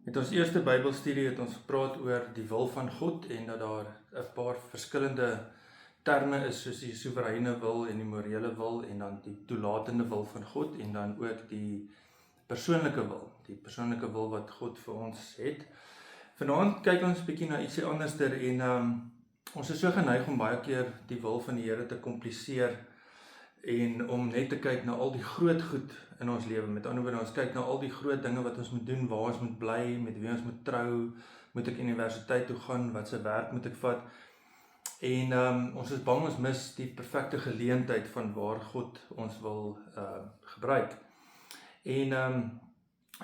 Met ons eerste Bybelstudie het ons gepraat oor die wil van God en dat daar 'n paar verskillende terme is soos die soewereine wil en die morele wil en dan die toelatende wil van God en dan ook die persoonlike wil wat God vir ons het. Vanaand kyk ons 'n bietjie na ietsie anderster en ons is so geneig om baie keer die wil van die Here te kompliseer en om net te kyk na al die groot goed in ons lewe. Met ander woorde, ons kyk na al die groot dinge wat ons moet doen, waar ons moet bly, met wie ons moet trou, moet ek universiteit toe gaan, wat se werk moet ek vat. En ons is bang ons mis die perfekte geleentheid van waar God ons wil gebruik. En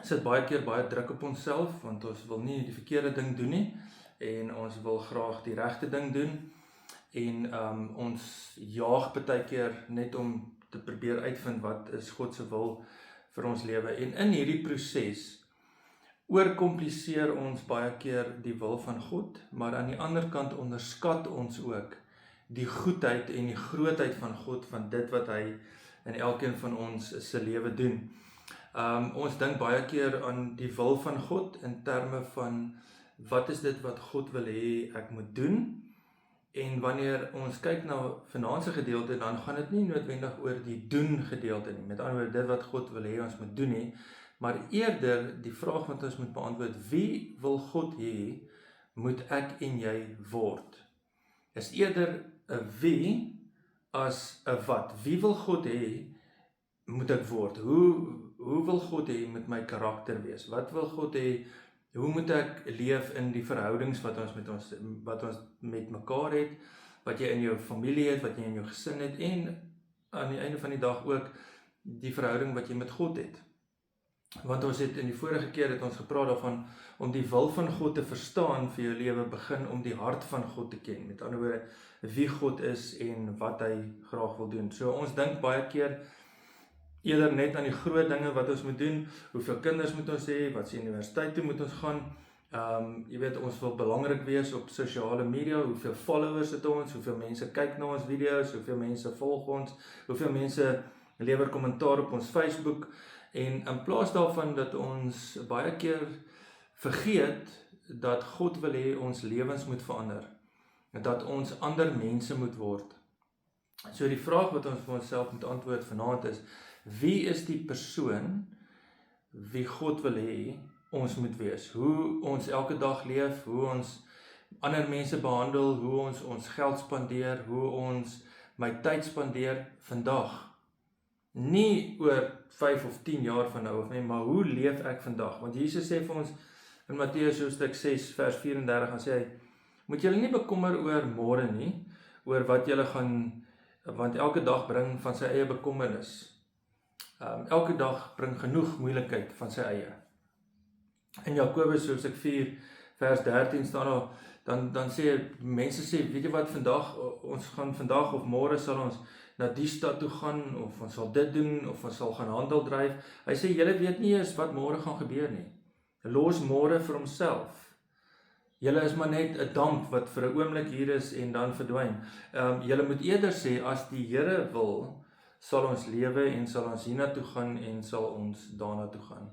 sit baie keer baie druk op onsself, want ons wil nie die verkeerde ding doen nie en ons wil graag die regte ding doen. En ons jaag baie keer net om te probeer uitvind wat is God se wil vir ons lewe. En in hierdie proses oorkompliseer ons baie keer die wil van God, maar aan die ander kant onderskat ons ook die goedheid en die grootheid van God, van dit wat hy in elkeen van ons se lewe doen. Ons dink baie keer aan die wil van God in terme van wat is dit wat God wil hê ek moet doen. En wanneer ons kyk na vanaand se gedeelte, dan gaan dit nie noodwendig oor die doen gedeelte nie. Met ander woorde, dit wat God wil hê ons moet doen nie, maar eerder die vraag wat ons moet beantwoord: wie wil God hê moet ek en jy word? Is eerder 'n wie as 'n wat. Wie wil God hê moet ek word? Hoe wil God hê moet my karakter wees? Wat wil God hê? Hoe moet ek leef in die verhoudings wat ons met mekaar het, wat jy in jou familie het, wat jy in jou gesin het en aan die einde van die dag ook die verhouding wat jy met God het. Want ons het in die vorige keer het ons gepraat daarvan om die wil van God te verstaan vir jou lewe, begin om die hart van God te ken. Met ander woorde, wie God is en wat hy graag wil doen. So ons dink baie keer eerder net aan die groot dinge wat ons moet doen, hoeveel kinders moet ons hê, wat se universiteit toe moet ons gaan. Jy weet, ons wil belangrik wees op sosiale media, hoeveel followers het ons, hoeveel mense kyk na ons video's, hoeveel mense volg ons, hoeveel mense lewer kommentaar op ons Facebook. En in plaas daarvan dat ons baie keer vergeet dat God wil hê ons lewens moet verander, dat ons ander mense moet word. So die vraag wat ons vir onsself moet antwoord vanaand is: wie is die persoon wie God wil hê ons moet wees? Hoe ons elke dag leef, hoe ons ander mense behandel, hoe ons geld spandeer, hoe ons my tyd spandeer vandag. Nie oor 5 of 10 jaar van nou af nie, maar hoe leef ek vandag? Want Jesus sê vir ons in Matteus hoofstuk 6 vers 34, dan sê hy: moet julle nie bekommer oor môre nie, oor wat julle gaan, want elke dag bring van sy eie bekommernis. Elke dag bring genoeg moeilikheid van sy eie. In Jakobus hoofstuk 4 vers 13 staan daar, dan sê mense sê, weet jy wat, ons gaan vandag of môre sal ons na die stad toe gaan, of ons sal dit doen, of ons sal gaan handel dryf. Hy sê, julle weet nie eens wat môre gaan gebeur nie. Los môre vir homself. Julle is maar net 'n damp wat vir 'n oomblik hier is en dan verdwyn. Julle moet eerder sê, as die Here wil, sal ons lewe en sal ons hiernatoe gaan en sal ons daarna toe gaan.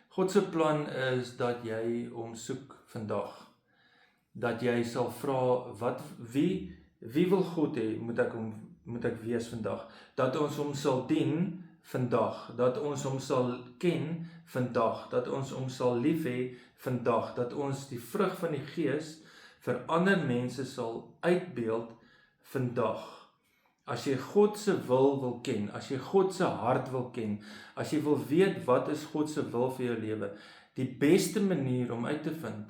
God se plan is dat jy hom soek vandag. Dat jy sal vra, wie wil God hê moet ek wees vandag? Dat ons hom sal dien vandag, dat ons hom sal ken vandag, dat ons hom sal lief hê vandag, dat ons die vrug van die Gees vir ander mense sal uitbeeld vandag. As jy God se wil ken, as jy God se hart wil ken, as jy wil weet wat is God se wil vir jou lewe, die beste manier om uit te vind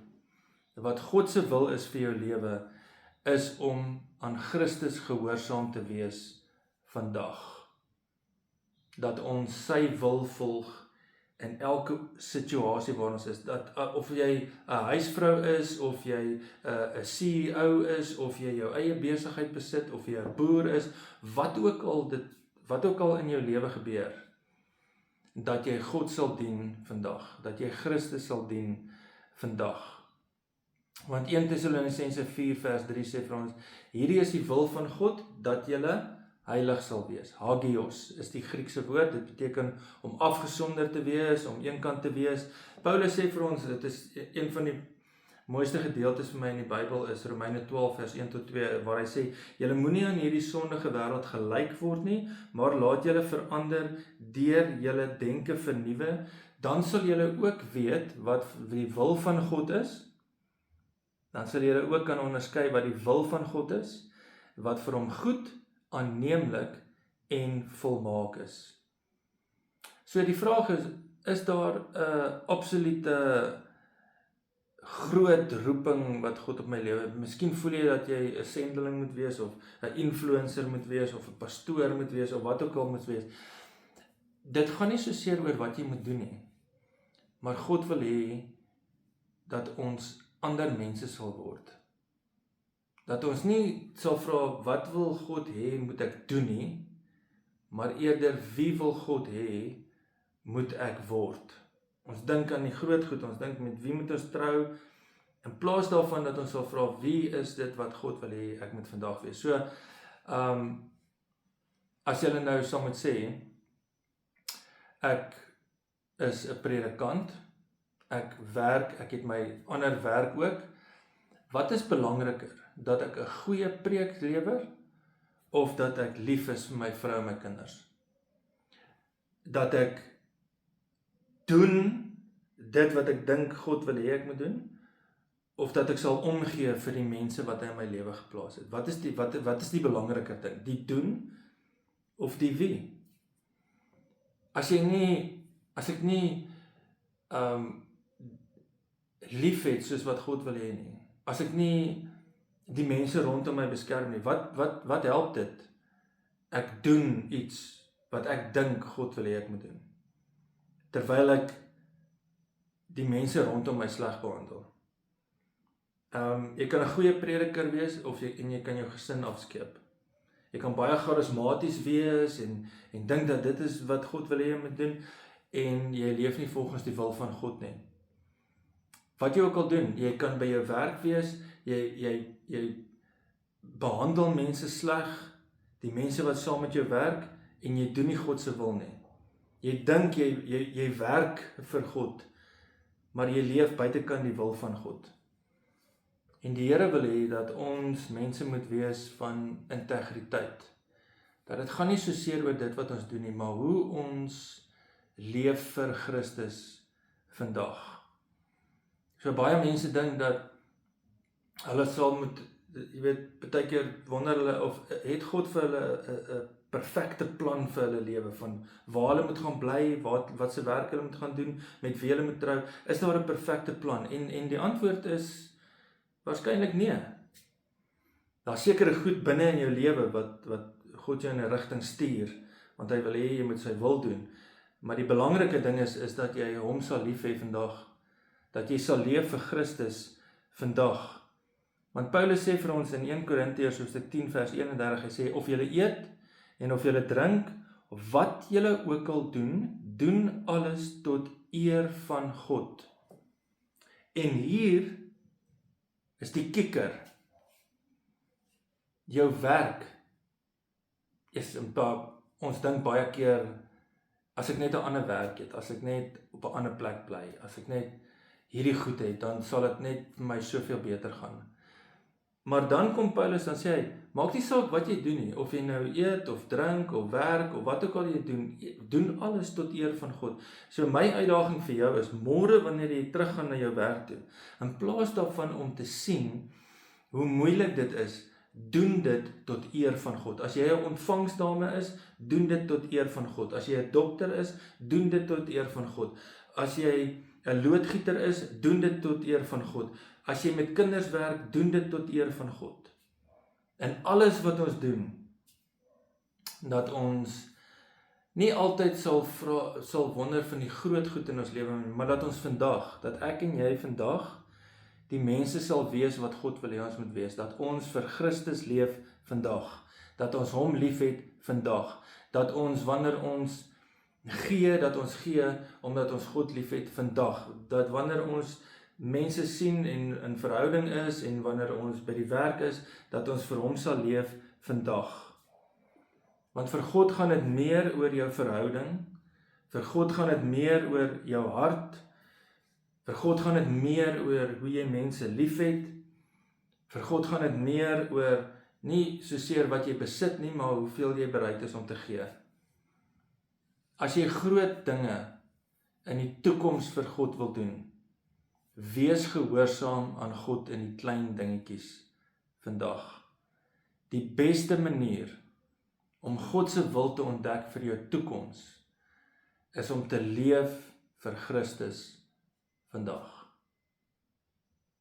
wat God se wil is vir jou lewe, is om aan Christus gehoorsaam te wees vandag. Dat ons sy wil volg in elke situasie waar ons is. Dat of jy 'n huisvrou is, of jy 'n CEO is, of jy jou eie besigheid besit, of jy 'n boer is, wat ook al in jou lewe gebeur, dat jy God sal dien vandag, dat jy Christus sal dien vandag. Want 1 Tessalonisense 4 vers 3 sê vir ons, hierdie is die wil van God, dat julle heilig sal wees. Hagios is die Griekse woord, dit beteken om afgesonder te wees, om eenkant te wees. Paulus sê vir ons, dit is een van die mooiste gedeeltes vir my in die Bybel is Romeine 12 vers 1 tot 2, waar hy sê, julle moenie aan hierdie sondige wêreld gelyk word nie, maar laat julle verander deur julle denke vernuwe, dan sal julle ook weet wat die wil van God is, dan sal julle ook kan onderskei wat die wil van God is, wat vir hom goed, aanneemlik en volmaak is. So die vraag is daar 'n absolute groot roeping wat God op my lewe, miskien voel jy dat jy 'n sendeling moet wees, of 'n influencer moet wees, of 'n pastoor moet wees, of wat ook al moet wees. Dit gaan nie so seer oor wat jy moet doen nie, maar God wil hê dat ons ander mense sal word. Dat ons nie sal vra, wat wil God hê moet ek doen nie, maar eerder, wie wil God hê moet ek word. Ons dink aan die groot goed, ons dink met wie moet ons trou, in plaas daarvan dat ons sal vra, wie is dit wat God wil hê ek moet vandag wees. So, as julle nou sal moet sê, ek is 'n predikant, ek werk, ek het my ander werk ook, wat is belangriker, dat ek 'n goeie preek lewer, of dat ek lief is vir my vrou en my kinders? Dat ek doen dit wat ek dink God wil hê ek moet doen, of dat ek sal omgee vir die mense wat hy in my lewe geplaas het? Wat is die belangriker ding? Die doen of die wie? As ek nie lief het soos wat God wil hê nie, as ek nie die mense rondom my beskerm nie, wat help dit? Ek doen iets wat ek dink God wil hê ek moet doen, terwyl ek die mense rondom my sleg behandel. Jy kan 'n goeie prediker wees, en jy kan jou gesin afskeep. Jy kan baie charismaties wees, en dink dat dit is wat God wil hê jy moet doen, en jy leef nie volgens die wil van God nie. Wat jy ook al doen, jy kan by jou werk wees, jy behandel mense sleg, die mense wat saam met jou werk, en jy doen nie God se wil nie. Jy dink jy werk vir God, maar jy leef buitekant die wil van God. En die Here wil hê dat ons mense moet wees van integriteit. Dat dit gaan nie so seer oor dit wat ons doen nie, maar hoe ons leef vir Christus vandag. So baie mense dink dat hulle sal moet, jy weet, baie keer wonder hulle, of het God vir hulle 'n perfekte plan vir hulle lewe, van waar hulle moet gaan bly, wat se werk hulle moet gaan doen, met wie hulle moet trou, is daar 'n perfekte plan? En die antwoord is waarskynlik nee. Daar's sekere goed binne in jou lewe wat God jou in 'n rigting stuur, want hy wil hê jy moet sy wil doen. Maar die belangrike ding is dat jy hom sal lief hê vandag, dat jy sal leef vir Christus vandag. Want Paulus sê vir ons in 1 Korintiërs hoofstuk 10 vers 31, hy sê, of julle eet en of julle drink, of wat julle ook al doen, doen alles tot eer van God. En hier is die kikker. Jou werk is, ons dink baie keer, as ek net 'n ander werk het, as ek net op 'n ander plek bly, as ek net hierdie goed het, dan sal dit net vir my soveel beter gaan. Maar dan kom Paulus, dan sê hy, maak nie saak wat jy doen nie, of jy nou eet, of drink, of werk, of wat ook al jy doen alles tot eer van God. So my uitdaging vir jou is, môre wanneer jy teruggaan na jou werk toe, in plaas daarvan om te sien hoe moeilik dit is, doen dit tot eer van God. As jy 'n ontvangsdame is, doen dit tot eer van God. As jy 'n dokter is, doen dit tot eer van God. As jy 'n loodgieter is, doen dit tot eer van God. As jy met kinders werk, doen dit tot eer van God. En alles wat ons doen, dat ons nie altyd sal wonder van die groot goed in ons lewe, maar dat ons vandag, dat ek en jy vandag die mense sal wees wat God wil hê ons moet wees, dat ons vir Christus leef vandag, dat ons hom lief het vandag, dat ons wanneer ons gee, dat ons gee omdat ons God lief het vandag, dat wanneer ons mense sien en in verhouding is, en wanneer ons by die werk is, dat ons vir hom sal leef vandag. Want vir God gaan dit meer oor jou verhouding, vir God gaan dit meer oor jou hart, vir God gaan dit meer oor hoe jy mense liefhet, vir God gaan dit meer oor nie soseer wat jy besit nie, maar hoeveel jy bereid is om te gee. As jy groot dinge in die toekoms vir God wil doen, wees gehoorsaam aan God in die klein dingetjies vandag. Die beste manier om God se wil te ontdek vir jou toekoms is om te leef vir Christus vandag.